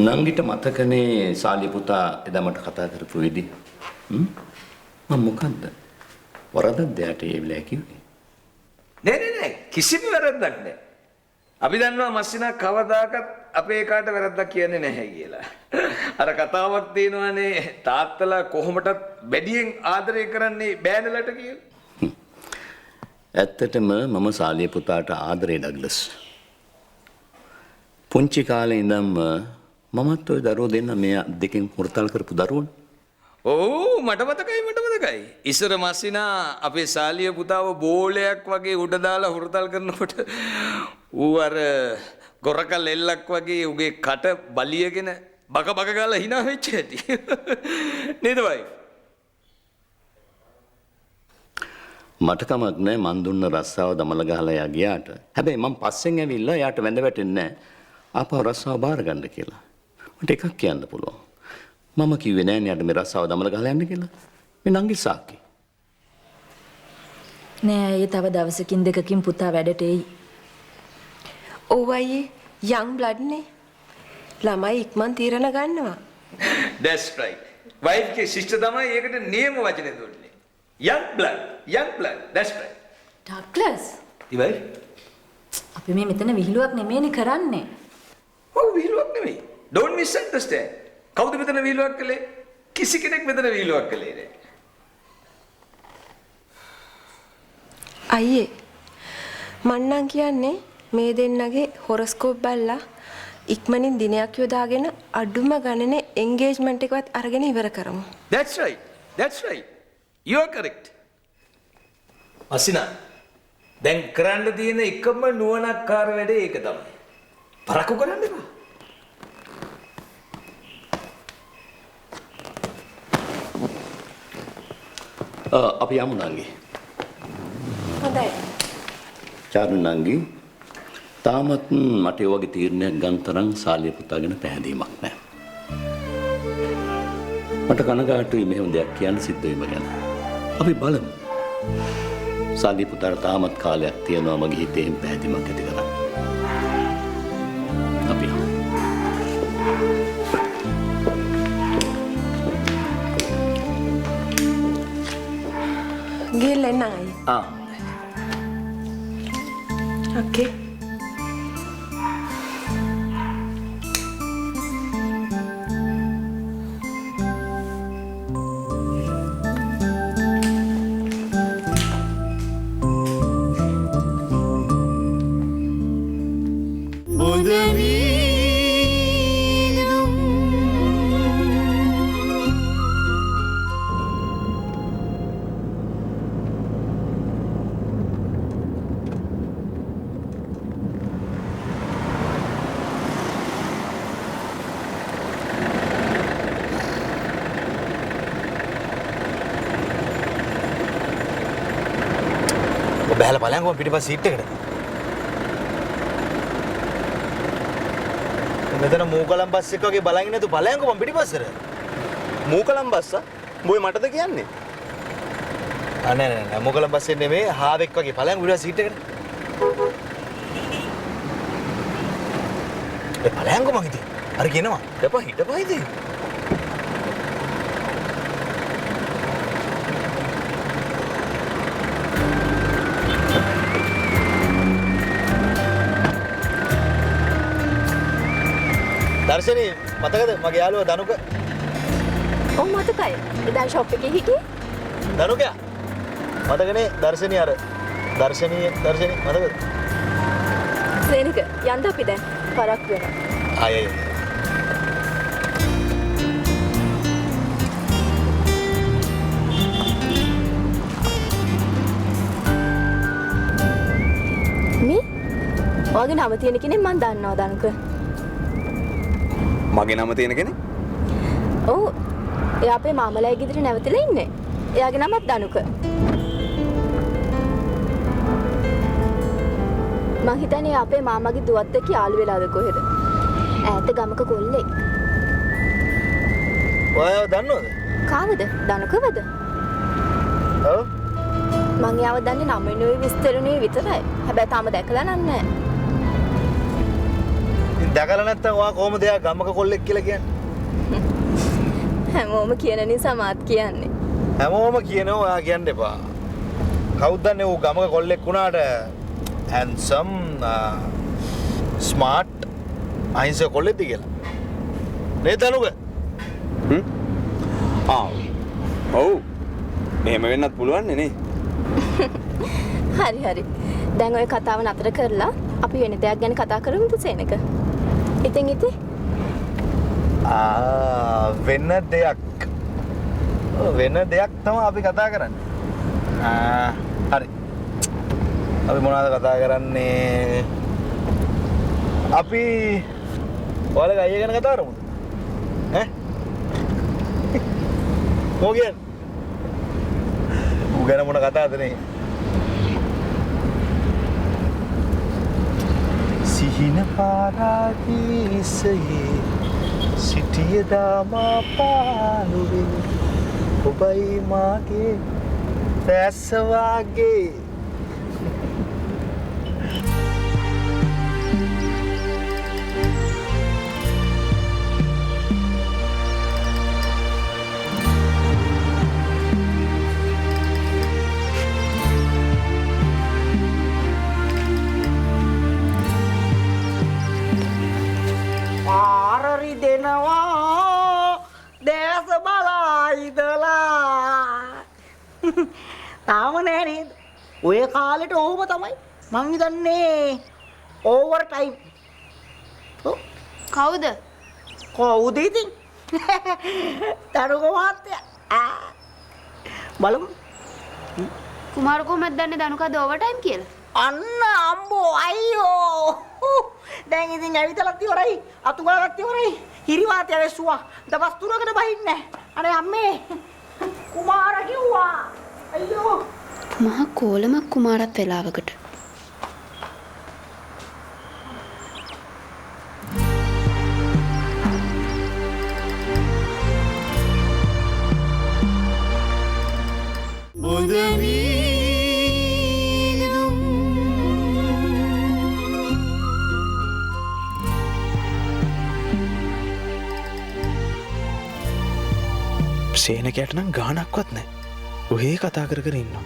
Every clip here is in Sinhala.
නංගිට මතකනේ සාලිය පුතා එදා මට කතා කරපු විදිහ. මම මොකද්ද? වරදක්ද යට ඒ වෙලාවේ කිව්වේ? නෑ කිසිම වැරද්දක් නෑ. අපි දන්නවා මස්සිනා කවදාකවත් අපේ කාට වැරද්දක් කියන්නේ නැහැ කියලා. අර කතාවක් තියෙනවානේ තාත්තලා කොහොමටත් බැඩියෙන් ආදරය කරන්නේ බෑනලට කියලා. ඇත්තටම මම සාලිය පුතාට ආදරේ ඩග්ලස්. පුංචි කාලේ ඉඳන්ම මමත් ওই දරුවෝ දෙන්න මේ දෙකෙන් හොරතල් කරපු දරුවෝනේ. ඔව් මට මතකයි. ඉස්සර මස්සිනා අපේ සාලිය පුතාව බෝලයක් වගේ උඩ දාලා හොරතල් කරනකොට ඌ අර ගොරකල් එල්ලක් වගේ උගේ කට බලියගෙන බක ගාලා hina වෙච්ච ඇති. නේද වයි? මට කමක් නෑ මන් දුන්න රස්සාව දමල ගහලා යා ගියාට. හැබැයි මම පස්සෙන් ඇවිල්ලා යාට වැඳ වැටෙන්නේ නෑ. ආපහු රස්සාව බාර ගන්න කියලා. මට එකක් කියන්න පුළුවන්. මම කිව්වේ නෑ යාට මේ රස්සාව දමල ගහලා යන්න කියලා. මේ නංගි සාක්කි. නෑ ඒ තව දවසකින් දෙකකින් පුතා වැඩට එයි. ඔව් අයියේ young blood නේ. ළමයි ඉක්මන් තීරණ ගන්නවා. That's right. wife के sister තමයි ඒකට නියම වචනේ දුන්නේ. young blood. That's right. Douglas. ඉවයි. අපි මේ මෙතන විහිළුවක් නෙමෙයිනේ කරන්නේ. ඔව් විහිළුවක් නෙමෙයි. Don't misunderstand. කවුද මෙතන විහිළුවක් කළේ? කිසි කෙනෙක් මෙතන විහිළුවක් කළේ නෑ. අයියේ මන්නම් කියන්නේ මේ දෙන්නගේ හොරස්කෝප් බලලා ඉක්මනින් දිනයක් යොදාගෙන අඩුම ගණනේ එන්ගේජ්මන්ට් එකවත් අරගෙන ඉවර කරමු. That's right. You are correct. අසිනා දැන් කරන්න තියෙන එකම නුවණක්කාර වැඩේ ඒක තමයි. පරක්කු කරන්න එපා. අපි යමු නංගි. හොඳයි. චාරු නංගි තාමත් මට ඒ වගේ තීරණයක් ගන්න තරම් සාලිය පුතාගෙන පැහැදීමක් නැහැ. මට කනගාටුයි මෙහෙම දෙයක් කියන්න සිද්ධ වීම ගැන. අපි බලමු. සාලිය පුතාට තාමත් කාලයක් තියෙනවා මගේ හිතේ පැහැදීමක් ඇති කරගන්න. අපි යමු. ගිහලා එන්න අයියේ. Okay. බැලලා බලයන්කෝ පිටිපස්ස සීට් එකට. මෙතන මූකලම් බස් එක වගේ බලන් ඉන්නතු බලයන්කෝ මම පිටිපස්සට. මූකලම් බස්ස? බොයි මටද කියන්නේ? නෑ මූකලම් බස් එක නෙමෙයි හාවෙක් වගේ බලයන්කෝ පිටිපස්ස සීට් එකට. ඒ බලයන්කෝ මං ඉතින්. අර කියනවා. හිටපන් ඉතින්. දර්ශනී මතකද මගේ යාළුවා දනුක? ඔව් මතකයි. එදා ෂොප් එකේ හිටියේ. දනුකයා මතකනේ දර්ශනී අර දර්ශනී මතකද? සේනික යන්න අපි දැන් පරක් වෙනවා. ආයේ මේ ඔයාගේ නම තියෙන කෙනෙක් මම දන්නවා දනුක. මගේ නම තියෙන කෙනෙක්? ඔව්. එයා අපේ මාමලයි ගෙදර නැවතිලා ඉන්නේ. එයාගේ නමත් දනුක. මං හිතන්නේ අපේ මාමගේ දුවත් එක්ක යාළු වෙලාද කොහෙද? ඈත ගමක කොල්ලෙක්. ඔයාව දන්නවද? කාවද? දනුකවද? ඔව්. මං යාව දන්නේ නමිනුයි විස්තරුණුයි විතරයි. හැබැයි තාම දැකලා නැහැ. දැකලා නැත්තම් ඔයා කොහොමද එයා ගමක කොල්ලෙක් කියලා කියන්නේ? හැමෝම කියන නිසා මාත් කියන්නේ. හැමෝම කියනවා ඔයා කියන්න එපා. කවුද දන්නේ ඌ ගමක කොල්ලෙක් වුණාට handsome smart අහිංසක කොල්ලෙක්ද කියලා. නේද අනුග? ඔව්. එහෙම වෙන්නත් පුළුවන් නේ. හරි. දැන් ඔය කතාව නතර කරලා අපි වෙන දෙයක් ගැන කතා කරමුද සේනක? ඉතින් වෙන දෙයක් තමයි අපි කතා කරන්නේ. හරි. අපි මොනවද කතා කරන්නේ? අපි ඔයාලගේ අයියා ගැන කතා කරමුද? ඈ? මොකද? ඌ ගැන මොන කතාවද නේ? සිහින පාරාදීසයේ සිටිය දාමා පාලුවේ ඔබයි මාගේ දැස්ස වාගේ පාරරි දෙනවා දැස බලා ඉදලා තාම නෑ නේද? ඔය කාලෙට ඕම තමයි. මං හිතන්නේ ඕවර් ටයිම්. කවුද? කවුද ඉතින්? තරුක මහත්තයා. බලමු. කුමාර කොහමද දන්නේ දනුකද ඕවර් ටයිම් කියලා? අන්න අම්බෝ අයියෝ. දැන් ඉතින් ඇවිතලත් ඉවරයි. අතු ගාලත් ඉවරයි. හිරිවාතය වැස්සුවා. දවස් 3කට බහින්නේ. අනේ අම්මේ. කුමාර කිව්වා. අයියෝ. මහා කෝලමක් කුමාරත් වෙලාවකට. සේනකයට නම් ගානක්වත් නෑ. ඔහේ කතා කර ඉන්නවා.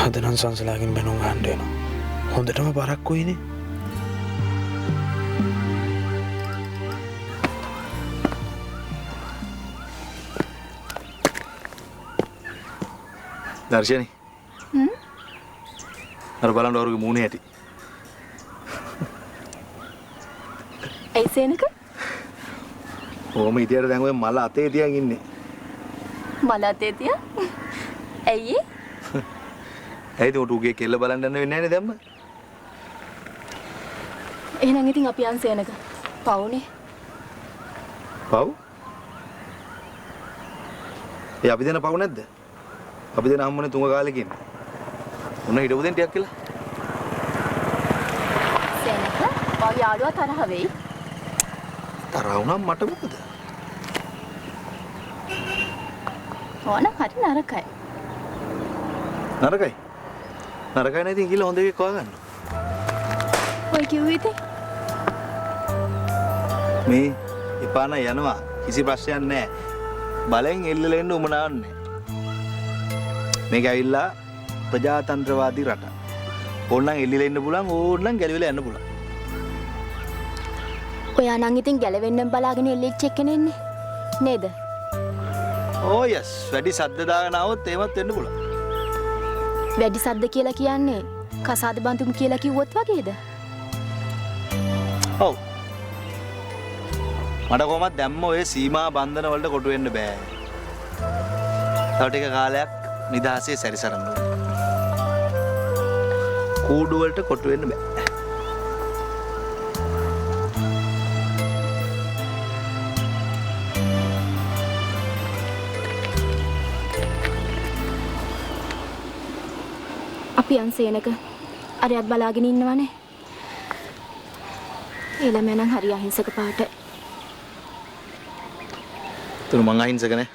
අද නම් සංසලාගෙන් බැනුම් ගන්න වෙනවා. හොඳටම බරක් වෙයිනේ. දර්ශනි. අර බලන්න වරුගේ මූණේ ඇති. ඇයි සේනක? ඕම ඉතියට දැන් ඔය මල අතේ තියන් ඉන්නේ. මල අතේ තියා? ඇයි? ඇයිද උටුගේ කෙල්ල බලන්න යන්න වෙන්නේ නැනේ දැම්ම? එහෙනම් ඉතින් අපි යන් සේනක. පවුනේ. පව්? ඒ අපි දෙන පව් නැද්ද? අපි දෙන හම්බුනේ තුඟ කාලෙකින්. උන හිටපු දෙන් ටිකක් කියලා. සේනක, ඔය යාළුවා තරහ වෙයි. තරහ වුණා මට මොකද? ඕන හරි නරකයි. නරකයි. නරකයි නේද කියලා හොඳ එකක් හොයාගන්න. ඔය කිව්වේ ඉතින්? මේ එපාන යනවා කිසි ප්‍රශ්නයක් නැහැ. බලෙන් එල්ලලා එන්න උමනාවක් නැහැ. මේක ඇවිල්ලා ප්‍රජාතන්ත්‍රවාදී රට. ඕනනම් එල්ලලා ඉන්න පුළුවන් ඕනනම් ගැලවිලා යන්න පුළුවන්. ඔයා නම් ඉතින් ගැලවෙන්න බලාගෙන එල්ලෙච්ච එක්කෙනෙන්නේ නේද? ඕ යස් වැඩි සද්ද දාගෙන આવොත් එහෙමත් වෙන්න පුළුවන්. වැඩි සද්ද කියලා කියන්නේ කසාද බඳුම් කියලා කිව්වොත් වගේද? ඔව්. මට කොහොමද දැම්ම ඔය සීමා බන්ධන වලට කොටු වෙන්න බෑ. තව ටික කාලයක් නිදහසේ සැරිසරන්න ඕනේ. කූඩු වලට කොටු වෙන්න බෑ. අපි යන් සේනක අරයත් බලාගෙන ඉන්නවනේ. එළම නම් හරි අහිංසක පාට. තුරු මං අහිංසක නේ.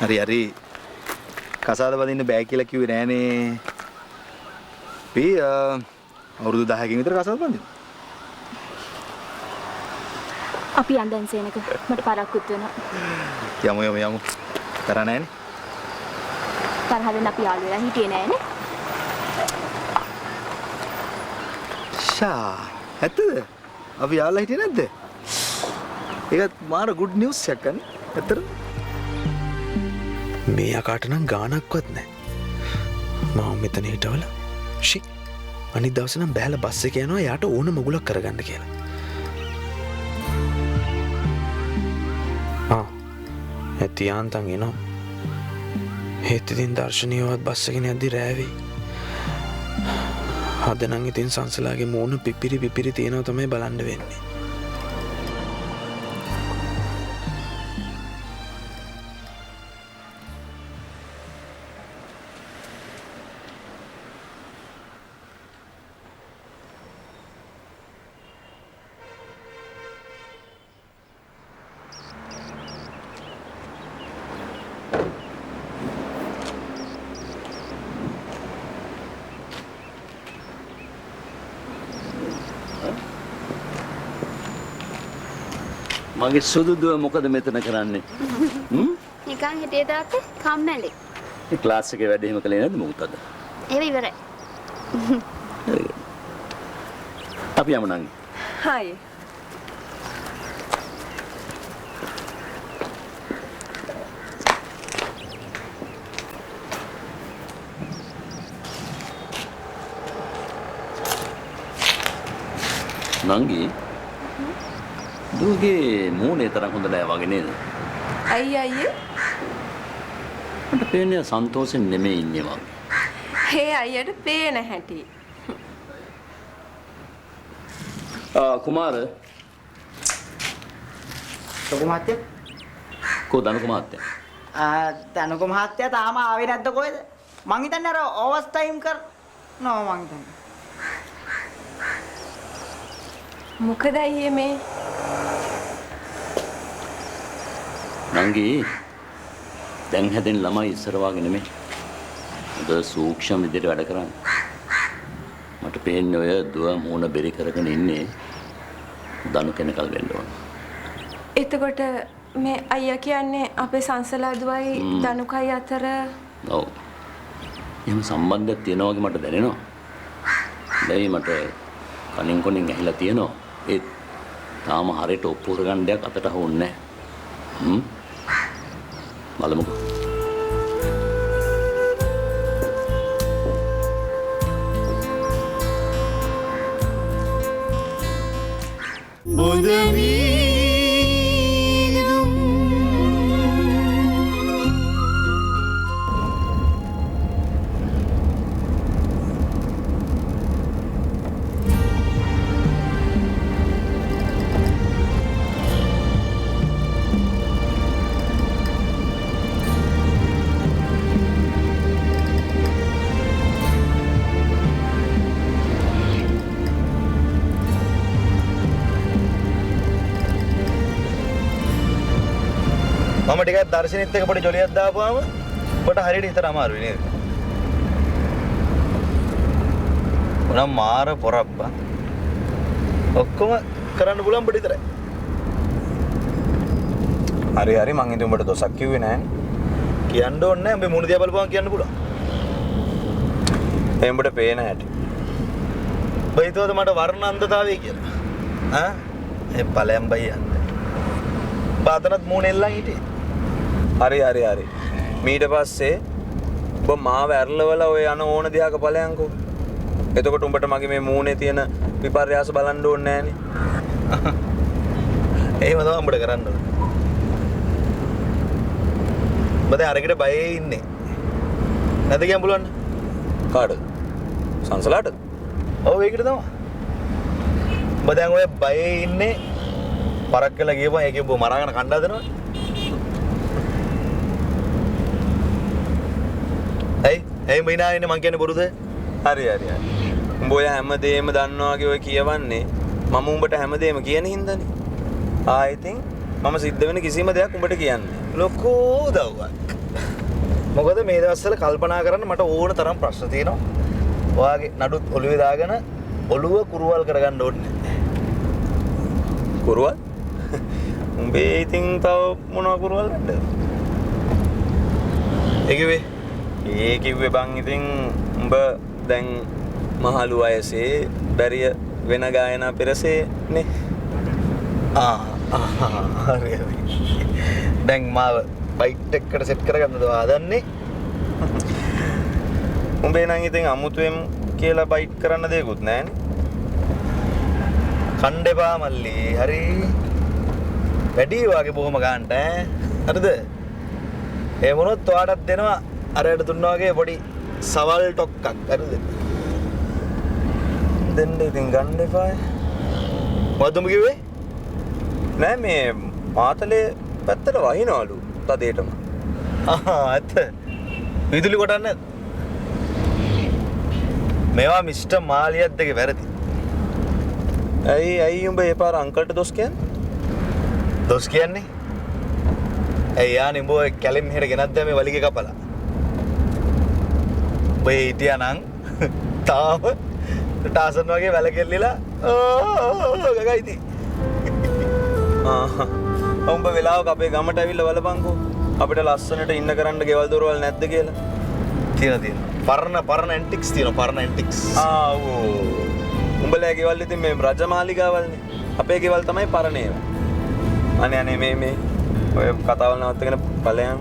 හරි කසාද බඳින්න බෑ කියලා කිව්වේ නෑනේ. අපි අවුරුදු 10කින් විතර කසාද බඳිනවා. අපි යන්දන් සේනක මට පරක්කුත් වෙනවා. යමු. තරහ නැහැනේ. තරහ වෙන්න අපි යාළු වෙලා හිටියේ නෑනේ. ඇත්තද? අපි යාළුවා හිටියේ නැද්ද? ඒකත් මාර ගුඩ් නිවුස් එකක් ගන්න. ඇත්තද? මේ අකාට නම් ගානක්වත් නැහැ. මම මෙතන හිටවල ෂි අනිත් දවසේ නම් බෑලා බස් එක යනවා යාට ඕන මගුලක් කරගන්න කියලා. ඇති යාන්තම් එනවා. ඒත් ඉතින් දර්ශනීයවත් බස් එකේ යද්දි රෑවේ. අද නම් ඉතින් සංසලාගේ මූණ පිපිරි තියෙනවා තමයි බලන්න වෙන්නේ. මගේ සුදු දුව මොකද මෙතන කරන්නේ? නිකන් හිටියේ තාත්තේ කම්මැලි. මේ ක්ලාස් එකේ වැඩ එහෙම කළේ නැද්ද මොකද? ඒව ඉවරයි. අපි යමු නංගි. හායි. නංගි දුවගේ මූණේ තරම් හොඳ නෑ වගේ නේද? අයියේ මට පේන්නේ සන්තෝෂෙන් නෙමෙයි ඉන්නේ වගේ. හේ අයියට පේන හැටි. කුමාර ලොකු මහත්තයා කෝ දනක මහත්තයා? තනකො මහත්තයා තාම ආවේ නැද්ද කොහෙද? මං හිතන්නේ අර ඕවර්ස් ටයිම් කරනවා මං හිතන්නේ. මොකද අයියේ මේ? නංගි දැන් හැදෙන ළමයි ඉස්සර වගේ නෙමෙයි. හොඳ සූක්ෂම විදිහට වැඩ කරන්නේ. මට පේන්නේ ඔය දුව මූණ බෙරි කරගෙන ඉන්නේ දනු කෙනකල් වෙන්න ඕන. එතකොට මේ අයියා කියන්නේ අපේ සංසලා දුවයි දනුකයි අතර ඔව්. එහෙම සම්බන්ධයක් තියෙනවා වගේ මට දැනෙනවා. දැයි මට කනින් කොනින් ඇහිලා තියෙනවා. ඒත් තාම හරියට ඔප්පු කරගන්න දෙයක් අතට හවුන්නේ නැහැ. බලමුකෝ. මම ටිකක් දර්ශනෙත් එක්ක පොඩි ජොලියක් දාපුවාම ඔබට හරියට හිතට අමාරුයි නේද? උනම් මාර පොරප්පා. ඔක්කොම කරන්න පුළුවන් ඔබට විතරයි. හරි මං ඉතින් උඹට දොසක් කිව්වේ නෑනේ. කියන්න ඕනේ නෑ. උඹේ මුණ දිහා බලපුවම කියන්න පුළුවන්. එඹට පේන හැටි. ඔබ හිතුවද මට වර්ණ අන්ධතාවය කියලා? ඒ ඵලයන් බයියන්. බාතනත් මූණ එල්ලන් හිටියේ. හරි මීට පස්සේ ඔබ මාව ඇරලවලා ඔය යන ඕන දිහාක ඵලයන්කෝ. එතකොට උඹට මගේ මේ මූණේ තියෙන විපර්යාස බලන්න ඕනේ නෑනේ. එහෙම තමයි උඹට කරන්න ඕනේ. ඔබ දැන් අරකට බයේ ඉන්නේ. නැද කියන්න පුළුවන්. කාටද? සංසලාට? ඔව් ඒකට තමයි. ඔබ දැන් ඔය බයේ ඉන්නේ පරක් කියලා ගියපුවා ඒකේ ඔබ මරාගෙන කණ්ඩා දෙනවා. ඇයි මිනා ඉන්නේ මං කියන්නේ බොරුද? හරි. උඹ ඔය හැමදේම දන්නවා වගේ ඔය කියවන්නේ මම උඹට හැමදේම කියන හින්දානේ. ඉතින් මම සිද්ධ වෙන කිසිම දෙයක් උඹට කියන්නේ. ලොකෝ උදව්වක්. මොකද මේ දවස්වල කල්පනා කරන්න මට ඕන තරම් ප්‍රශ්න තියෙනවා. ඔයාගේ නඩුත් ඔළුවේ දාගෙන ඔළුව කුරුවල් කරගන්න ඕනේ. කුරුවල්? උඹේ ඉතින් තව මොනවා කුරුවල් නැද්ද? ඒ කිව්වේ බං ඉතින් උඹ දැන් මහලු වයසේ බැරිය වෙන ගායනා පෙරසේ නේ. හරි. දැන් මාව බයිට් එකකට සෙට් කරගන්නද හදන්නේ? උඹේ නම් ඉතින් අමුතුවෙන් කියලා බයිට් කරන්න දෙයක්වත් නැහැනේ. කණ්ඩේපා මල්ලි. හරි. වැඩි වාගේ බොහොම ගන්නට ඈ. හරිද? ඒ මොනොත් ඔයාටත් දෙනවා අරයට දුන්නා වගේ පොඩි සවල් ටොක්ක්ක්. හරිද? දෙන්න ඉතින් ගන්න එපා. මොකද උඹ කිව්වේ? නෑ මේ මාතලේ පැත්තට වහිනවලු තදේටම. ඇත්ත. විදුලි කොටන්නේ නැද්ද? මේවා මිස්ටර් මාලියත් දෙකේ වැරදි. ඇයි උඹ ඒ පාර අංකල්ට දොස් කියන්නේ? දොස් කියන්නේ? ඇයි යානේ උඹ ඔය කැලෙම් මෙහෙට ගෙනත් දැම්මේ මේ වලිගේ කපලා. උඹ හිටියා නම් තාම ටාසන් වගේ වැලකෙල්ලිලා ගගයිති. උඹ වෙලාවක අපේ ගමට ඇවිල්ලා බලපන්කෝ. අපිට ලස්සනට ඉන්න කරන්න ගෙවල් දොරවල් නැද්ද කියලා. තියෙනවා. පරණ ඇන්ටික්ස් තියෙනවා. පරණ ඇන්ටික්ස්. උඹලා ගෙවල් ඉතින් මේ රජමාලිගාවල්නේ. අපේ ගෙවල් තමයි පරණ ඒවා. අනේ මේ ඔය කතාවල් නවත්තගෙන ඵලයන්.